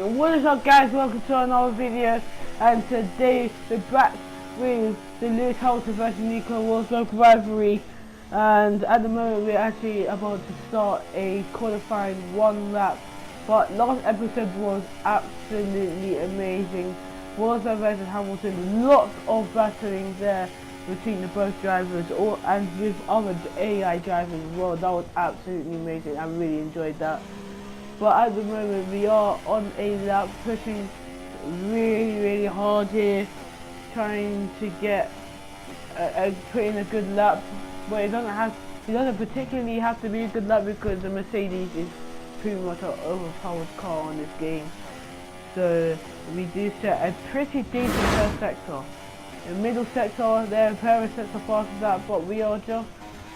What is up, guys? Welcome to another video, and today we're back with the Lewis Hamilton versus Nico Rosberg rivalry. And at the moment we're actually about to start a qualifying one lap, but last episode was absolutely amazing. Rosberg versus Hamilton, lots of battling there between the both drivers, and with other AI drivers as well. That was absolutely amazing. I really enjoyed that. But at the moment we are on a lap, pushing really hard here, trying to get put in a good lap. But it doesn't particularly have to be a good lap, because the Mercedes is pretty much an overpowered car on this game. So we do set a pretty decent first sector. The middle sector there, Paris sets a faster that, but we are just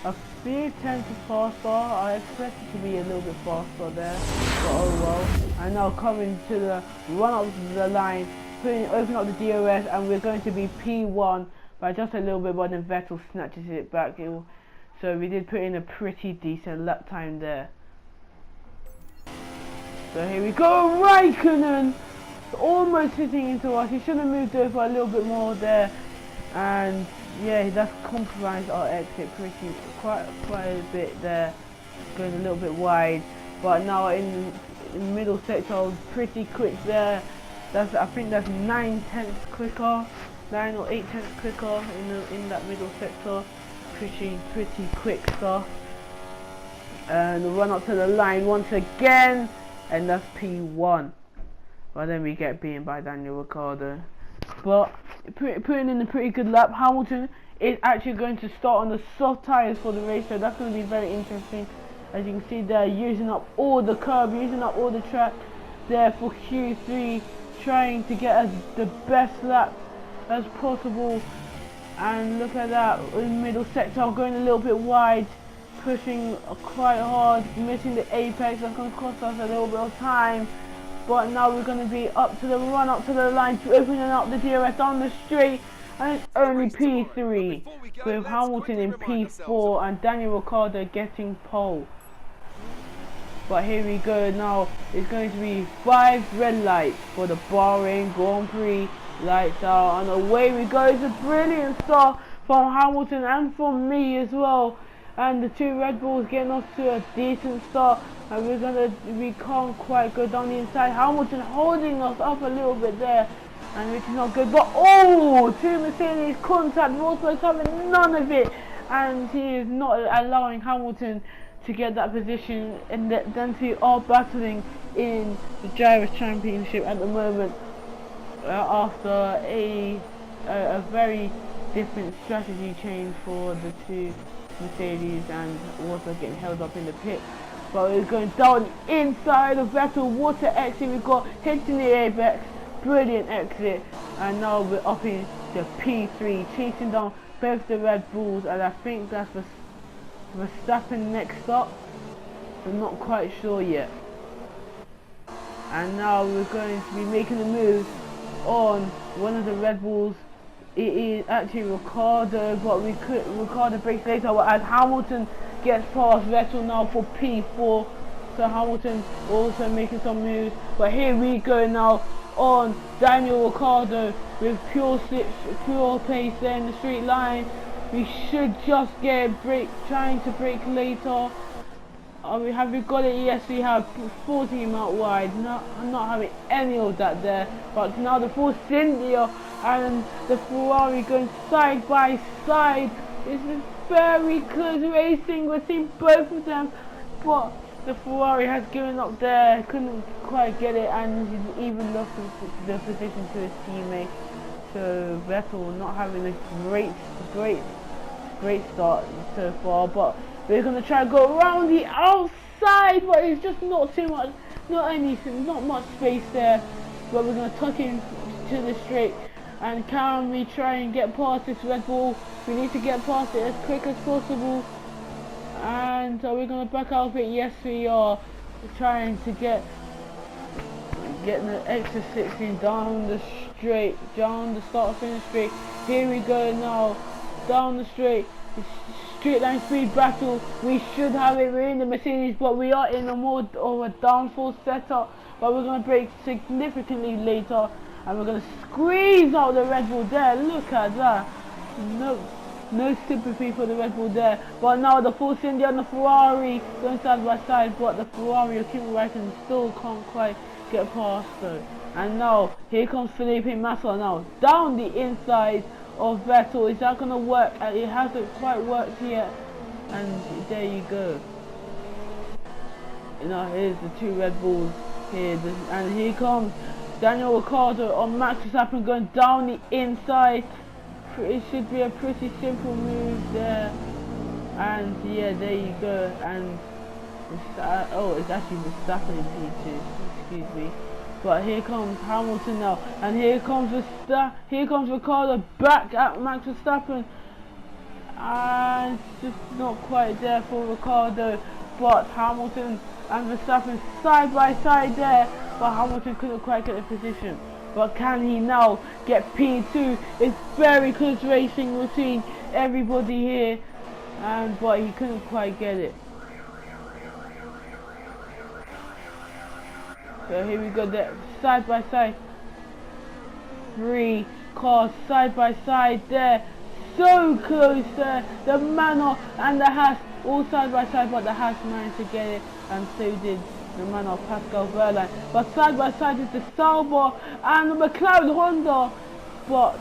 a few tenths faster. I expect it to be a little bit faster there, but oh well. And now coming to the run up to the line, open up the DRS, and we're going to be P1 by just a little bit, but then Vettel snatches it back. So we did put in a pretty decent lap time there. So here we go, Raikkonen almost hitting into us. He should have moved over a little bit more there, and yeah, that's compromised our exit quite a bit there, going a little bit wide. But now in the middle sector, pretty quick there. I think that's 9 tenths quicker, 9 or 8 tenths quicker in that middle sector. Pretty quick stuff. And run up to the line once again, and that's P1. But then we get beaten by Daniel Ricciardo. But putting in a pretty good lap. Hamilton is actually going to start on the soft tyres for the race, so that's going to be very interesting. As you can see, they're using up all the curb, using up all the track there for Q3, trying to get the best lap as possible. And look at that, in the middle sector, going a little bit wide, pushing quite hard, missing the apex. That's going to cost us a little bit of time. But now we're going to be up to the line, opening up the DRS down the straight, and it's only P3 with Hamilton in P4 and Daniel Ricciardo getting pole. But here we go now. It's going to be 5 red lights for the Bahrain Grand Prix. Lights out, and away we go. It's a brilliant start from Hamilton and from me as well. And the 2 Red Bulls getting off to a decent start, and we can't quite go down the inside. Hamilton holding us up a little bit there, and which is not good. But oh, 2 Mercedes contact, Rosberg having none of it, and he is not allowing Hamilton to get that position. And then we are battling in the Drivers' Championship at the moment, after a very different strategy change for the 2 Mercedes, and Rosberg getting held up in the pit. But we're going down inside of Vettel, water exit. We've got hitting the apex, brilliant exit, and now we're up in the P3, chasing down both the Red Bulls, and I think that's Verstappen next up. I'm not quite sure yet. And now we're going to be making a move on one of the Red Bulls. It is actually Ricciardo, but Ricciardo breaks later, but as Hamilton gets past Vettel now for P4, so Hamilton also making some moves. But here we go now on Daniel Ricciardo with pure pace there in the straight line. We should just get a break, trying to break later. Have we got it? Yes, we have. 14 out wide. No, I'm not having any of that there. But now the Force India and the Ferrari going side by side. This is very close racing. We're seeing both of them, but the Ferrari has given up there. Couldn't quite get it, and he's even lost the position to his teammate. So Vettel not having a great start so far, but we're going to try to go around the outside, but it's just not too much, not much space there. But we're going to tuck in to the straight. And can we try and get past this Red Bull? We need to get past it as quick as possible. And are we going to back out of it? Yes, we are. We're trying to get the extra 16 down the straight, down the start of finish straight. Here we go now, down the straight. It's straight line speed battle. We should have it. We're in the Mercedes, but we are in a more of a downforce setup. But we're going to brake significantly later, and we're going to squeeze out the Red Bull there. Look at that. No sympathy for the Red Bull there. But now the Force India and the Ferrari going side by side, but the Ferrari of Kimi Raikkonen still can't quite get past though. And now here comes Felipe Massa now down the inside of Vettel. Is that going to work? It hasn't quite worked yet. And there you go. You know, here's the two Red Bulls here, and here comes Daniel Ricciardo on Max Verstappen going down the inside. It should be a pretty simple move there, and yeah, there you go. And it's actually Verstappen in P2, excuse me. But here comes Hamilton now, and here comes Ricciardo back at Max Verstappen, and it's just not quite there for Ricciardo. But Hamilton and Verstappen side by side there, but Hamilton couldn't quite get the position. But can he now get P2? It's very close racing between everybody here, but he couldn't quite get it. So here we go, there, side by side. 3 cars side by side there. So close there. The Manor and the Haas all side by side, but the Haas managed to get it, and so did the man of Pascal Wehrlein. But side by side is the Sauber and the McLaren Honda, but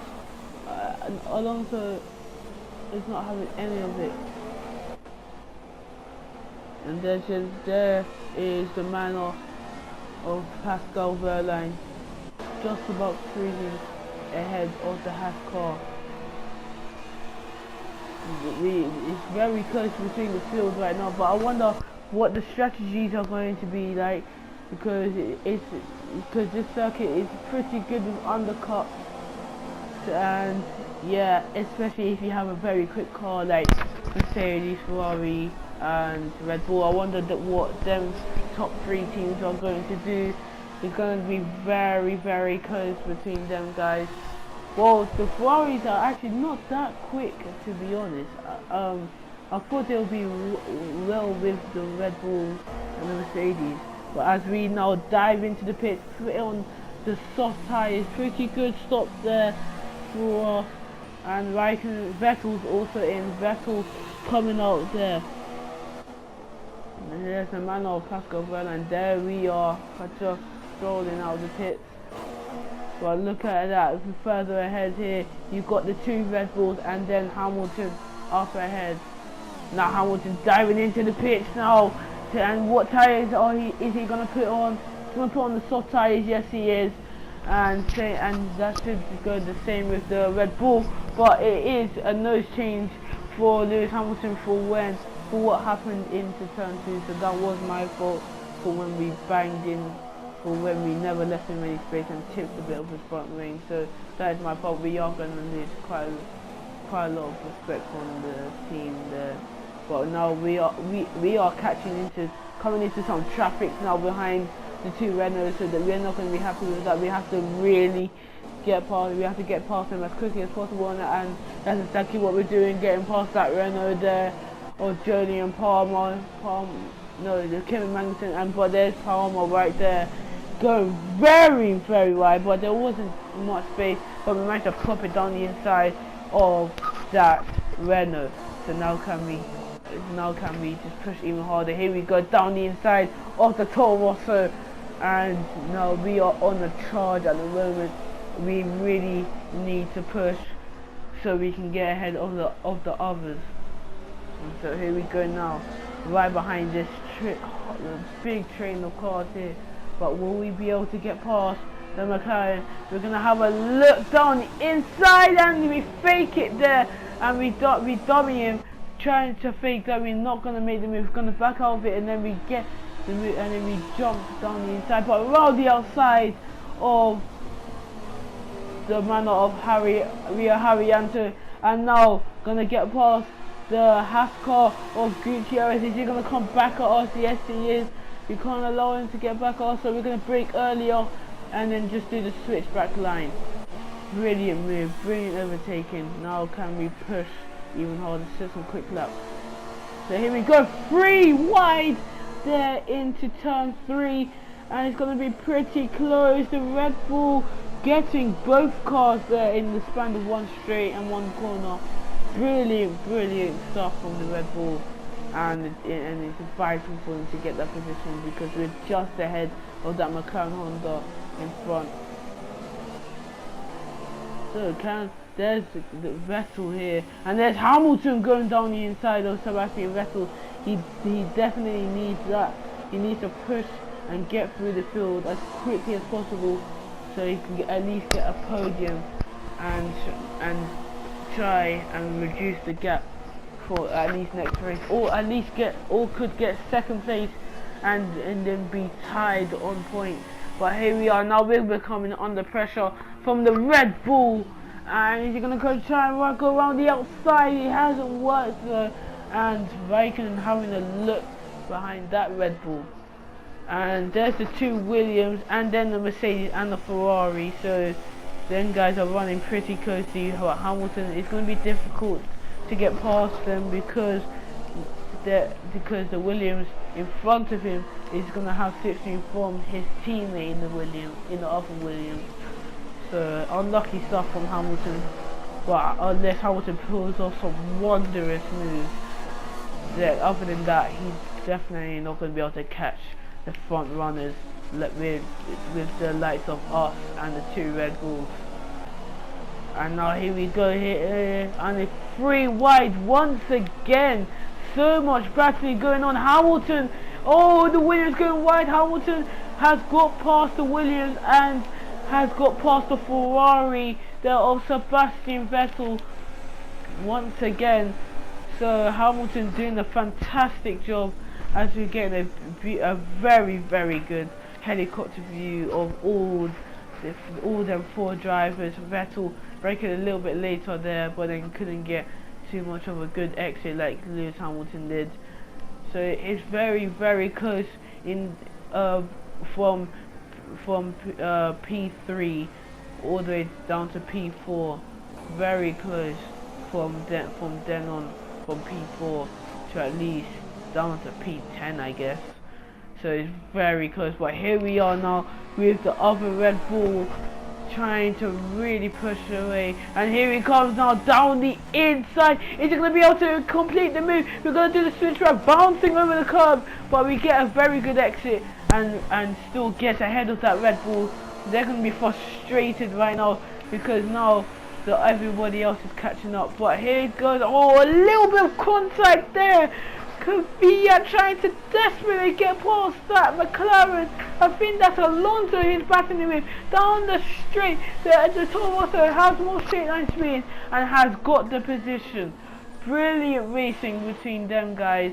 Alonso is not having any of it. And there is the man of Pascal Wehrlein, just about cruising ahead of the Haas car. It's very close between the fields right now, but I wonder what the strategies are going to be like, because this circuit is pretty good with undercuts, and yeah, especially if you have a very quick car like Mercedes, Ferrari and Red Bull. I wonder what them top 3 teams are going to do. It's going to be very, very close between them guys. Well, the Ferraris are actually not that quick, to be honest. I thought they'll be well with the Red Bulls and the Mercedes. But as we now dive into the pit, put on the soft tyres, pretty good stop there for and Raikkonen. Vettel's also in. Vettel coming out there. And there's the man of Pascal Wehrlein. There we are, just strolling out of the pits. Well, look at that. Further ahead here, you've got the 2 Red Bulls and then Hamilton up ahead. Now Hamilton diving into the pits now. And what tyres is he going to put on? He's going to put on the soft tyres. Yes, he is. And that should go the same with the Red Bull. But it is a nose change for Lewis Hamilton for what happened into turn 2. So that was my fault for when we banged in, for when we never left him any space and chipped a bit of his front wing. So that is my fault. We are going to lose quite a lot of respect from the team there. But now we are coming into some traffic now behind the 2 Renaults, so that we're not going to be happy with that. We have to really get past. We have to get past them as quickly as possible, and that's exactly what we're doing, getting past that Renault there, or Jolie and Palmer. No, the Kevin Magnussen, but there's Palmer right there, going very, very wide, but there wasn't much space, but we managed to pop it down the inside of that Renault. So now can we just push even harder? Here we go, down the inside of the Toro Rosso, and now we are on a charge at the moment. We really need to push so we can get ahead of the others. And so here we go now, right behind this big train of cars here. But will we be able to get past the McLaren? We're gonna have a look down the inside, and we fake it there, and we dummy him, trying to fake that we're not gonna make the move. We're gonna back out of it, and then we get the move, and then we jump down the inside, but around the outside of the manner of Rio Haryanto, and now gonna get past the Haas car of Gutierrez. Is he gonna come back at us? Yes, he is. We can't allow him to get back at us, so we're gonna brake earlier and then just do the switchback line. Brilliant move, brilliant overtaking. Now can we push even harder? Set some quick laps. So here we go, 3 wide there into turn 3, and it's going to be pretty close. The Red Bull getting both cars there in the span of one straight and one corner. Brilliant stuff from the Red Bull, and it's vital for them to get that position because we're just ahead of that McLaren Honda in front. So there's the Vettel here, and there's Hamilton going down the inside of Sebastian Vettel. He definitely needs that. He needs to push and get through the field as quickly as possible, so he can at least get a podium and try and reduce the gap for at least next race, or at least could get second place and then be tied on points. But here we are now, we're becoming under pressure from the Red Bull, and he's gonna try and go around the outside. It hasn't worked though, and Raikkonen having a look behind that Red Bull. And there's the 2 Williams, and then the Mercedes and the Ferrari. So them guys are running pretty close to Hamilton. It's going to be difficult to get past them because the Williams in front of him is going to have slipstream from his teammate in the other Williams. So unlucky stuff from Hamilton. But unless Hamilton pulls off some wondrous moves, other than that, he's definitely not going to be able to catch the front runners with the likes of us and the 2 Red Bulls. And now here we go here, and it's 3 wide once again. So much battling going on. Hamilton, oh, the Williams going wide. Hamilton has got past the Williams and has got past the Ferrari there of Sebastian Vettel once again. So Hamilton doing a fantastic job as we're getting a very good helicopter view of all them 4 drivers. Vettel braking a little bit later there, but then couldn't get too much of a good exit like Lewis Hamilton did. So it's very close in from P3 all the way down to P4. Very close from then on, from P4 to at least down to P10, I guess. So it's very close. But here we are now with the other Red Bull trying to really push away, and here he comes now down the inside. Is he going to be able to complete the move? We're going to do the switch track, bouncing over the curb, but we get a very good exit and still get ahead of that Red Bull. They're going to be frustrated right now because now everybody else is catching up. But here it goes. Oh, a little bit of contact there. Kvyat trying to desperately get past that McLaren. I think that's Alonso he's battling with down the straight. The Toro Rosso has more straight line speed and has got the position. Brilliant racing between them guys,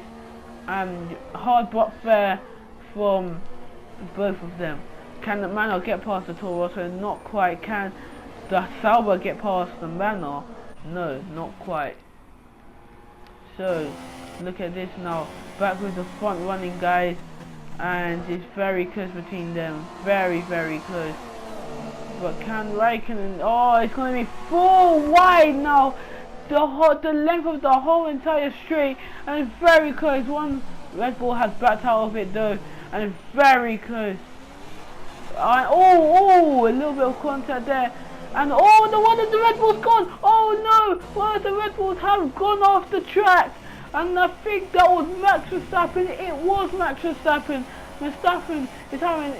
and hard but fair from both of them. Can the Manor get past the Toro Rosso? Not quite. Can the Sauber get past the Manor? No, not quite. So look at this now, back with the front running guys, and it's very close between them, very close. But can Raikkonen, oh, it's going to be 4 wide now, the length of the whole entire straight, and it's very close. One Red Bull has backed out of it though, and it's very close. Oh, a little bit of contact there, and oh, the one of the Red Bull's gone. Oh no, one of the Red Bulls have gone off the track. And I think that was Max Verstappen. It was Max Verstappen. Verstappen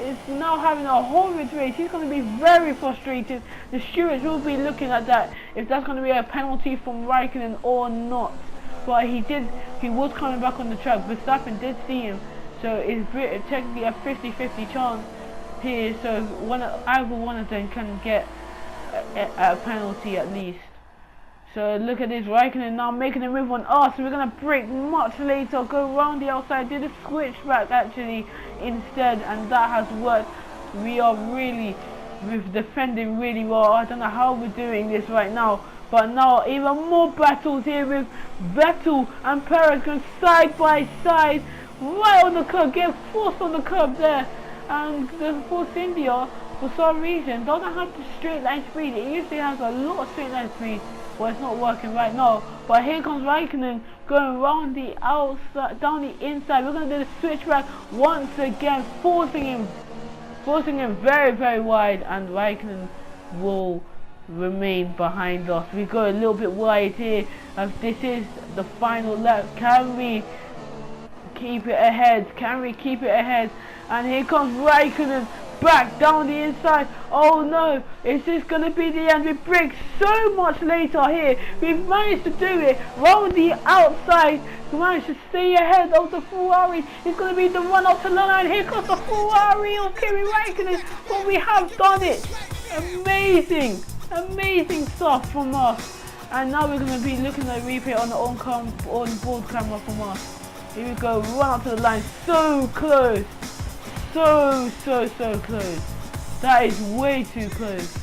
is now having a horrid race. He's going to be very frustrated. The stewards will be looking at that, if that's going to be a penalty from Raikkonen or not. But he was coming back on the track. Verstappen did see him, so it's technically a 50-50 chance here. So either one of them can get a penalty at least. So look at this, Raikkonen now making a move on us. We're going to brake much later, go around the outside, do the switchback actually instead, and that has worked. We are we've defending really well. I don't know how we're doing this right now, but now even more battles here with Vettel and Perez going side by side, right on the curb, get forced on the curb there. And the Force India, for some reason, doesn't have the straight line speed. It usually has a lot of straight line speed. Well, it's not working right now, but here comes Raikkonen going round the outside, down the inside. We're going to do the switchback once again, forcing him very, very wide, and Raikkonen will remain behind us. We go a little bit wide here, as this is the final lap. Can we keep it ahead? And here comes Raikkonen back down the inside. Oh no, is this going to be the end? We break so much later here. We've managed to do it round the outside. We managed to stay ahead of the Ferrari. It's going to be the run up to the line. Here comes the Ferrari of Kimi Raikkonen. But we have done it. Amazing stuff from us. And now we're going to be looking at the replay on the on-board camera from us. Here we go, run up to the line. So close. So close. That is way too close.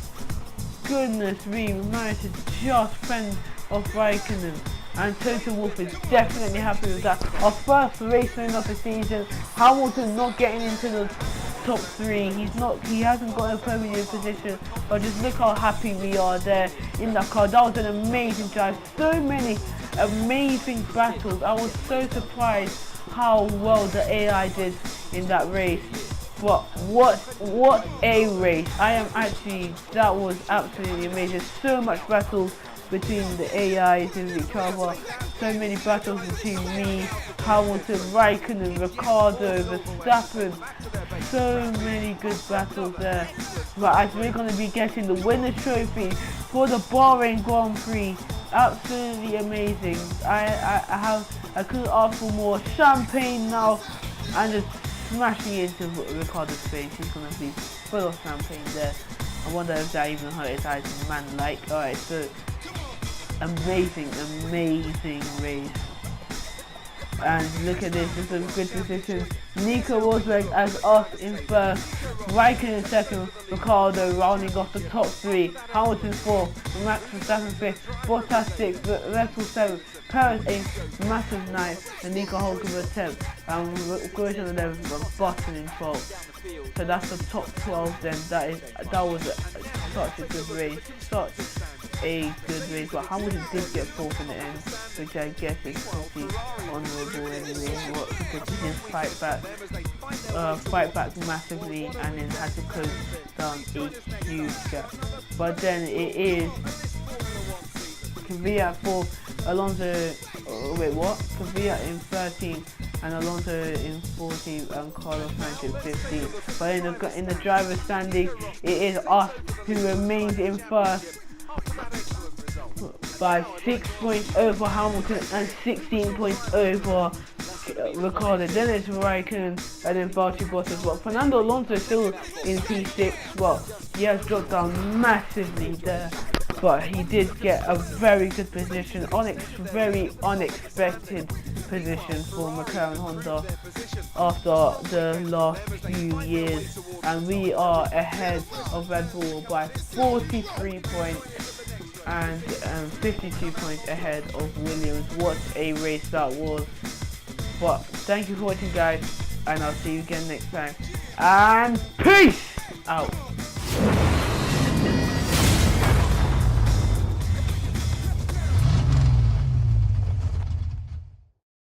Goodness me, we managed to just fend off Raikkonen. And Toto Wolff is definitely happy with that. Our first race win of the season. Hamilton not getting into the top 3. He hasn't got a podium position. But just look how happy we are there in that car. That was an amazing drive. So many amazing battles. I was so surprised how well the AI did in that race. But what a race. That was absolutely amazing. So much battles between the AIs and each other. So many battles between me, Hamilton, Raikkonen, Ricciardo, Verstappen. So many good battles there. But as we're going to be getting the winner's trophy for the Bahrain Grand Prix, absolutely amazing. I couldn't ask for more. Champagne now, and just smashing into Ricciardo's face. He's going to be full of champagne there. I wonder if that even hurt his eyes, man. Alright, so amazing race. And look at this is a good position. Nico Rosberg as us in first, Raikkonen in second, Ricciardo rounding off the top 3, Hamilton 4th, Max Verstappen 5th, Bottas 6th, Vettel 7th, Perez 8th, Massive 9th, and Nico Hulkenberg 10th, and Grosjean 11th, and Button in 12th. So that's the top 12 then. That was such a good race. But Hamilton did get 4th in the end, which I guess is pretty honourable anyway, because he did fight back massively and then had to close down a huge gap. But then it is Kvyat 4th, Alonso, Kvyat in 13th, and Alonso in 14th, and Carlos Sainz in 15th. But in the driver's standing, it is us who remains in first by 6 points over Hamilton and 16 points over Ricciardo. Then it's Raikkonen and then Valtteri Bottas. But Fernando Alonso is still in P6. Well, he has dropped down massively there, but he did get a very good position, very unexpected position for McLaren Honda after the last few years, and we are ahead of Red Bull by 43 points and 52 points ahead of Williams. What a race that was. But thank you for watching, guys, and I'll see you again next time, and peace out.